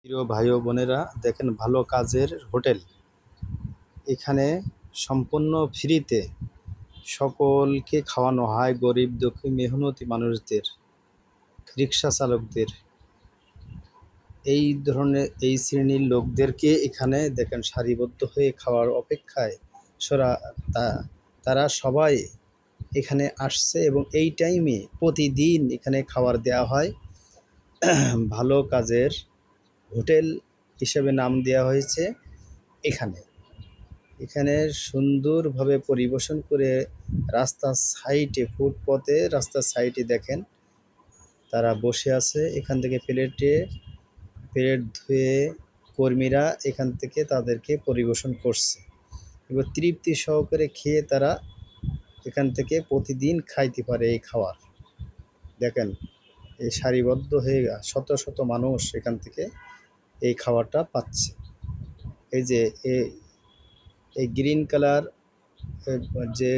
প্রিয় ভাই ও বোনেরা, দেখেন ভালো কাজের হোটেল। এখানে সম্পূর্ণ ফ্রিতে সকলকে খাওয়ানো হয়, গরিব দুঃখী মেহনতি মানুষদের, রিক্সা চালকদের, এই ধরনের এই শ্রেণীর লোকদেরকে এখানে দেখেন সারিবদ্ধ হয়ে খাওয়ার অপেক্ষায় সরা তারা সবাই এখানে আসছে এবং এই টাইমে প্রতিদিন এখানে খাবার দেওয়া হয়। ভালো কাজের হোটেল হিসেবে নাম দেওয়া হয়েছে এখানে। এখানে সুন্দরভাবে পরিবেশন করে রাস্তার সাইডে, ফুটপথে রাস্তার সাইডে দেখেন তারা বসে আছে। এখান থেকে প্লেট ধুয়ে কর্মীরা এখান থেকে তাদেরকে পরিবেশন করছে এবং তৃপ্তি সহকারে খেয়ে তারা এখান থেকে প্রতিদিন খাইতে পারে এই খাবার। দেখেন এই সারিবদ্ধ হয়ে শত শত মানুষ এখান থেকে এই খাবারটা পাচ্ছে। এই যে এই গ্রিন কালার যে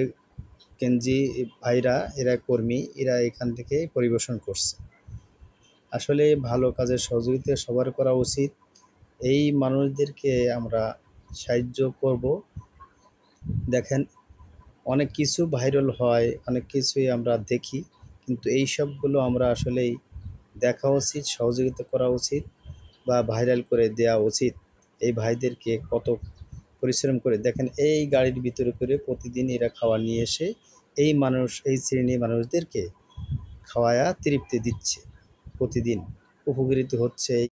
গেঞ্জি ভাইরা, এরা কর্মী, এরা এখান থেকে পরিবেশন করছে। আসলে ভালো কাজের সহযোগিতা সবার করা উচিত। এই মানুষদেরকে আমরা সাহায্য করব। দেখেন অনেক কিছু ভাইরাল হয়, অনেক কিছুই আমরা দেখি, কিন্তু এই সবগুলো আমরা আসলেই দেখা উচিত, সহযোগিতা করা উচিত বা ভাইরাল করে দেওয়া উচিত। এই ভাইদেরকে কত পরিশ্রম করে দেখেন এই গাড়ির ভিতরে করে প্রতিদিন এরা খাবার নিয়ে এসে এই শ্রেণীর মানুষদেরকে খাওয়ায়া তৃপ্তি দিচ্ছে, প্রতিদিন উপকৃত হচ্ছে।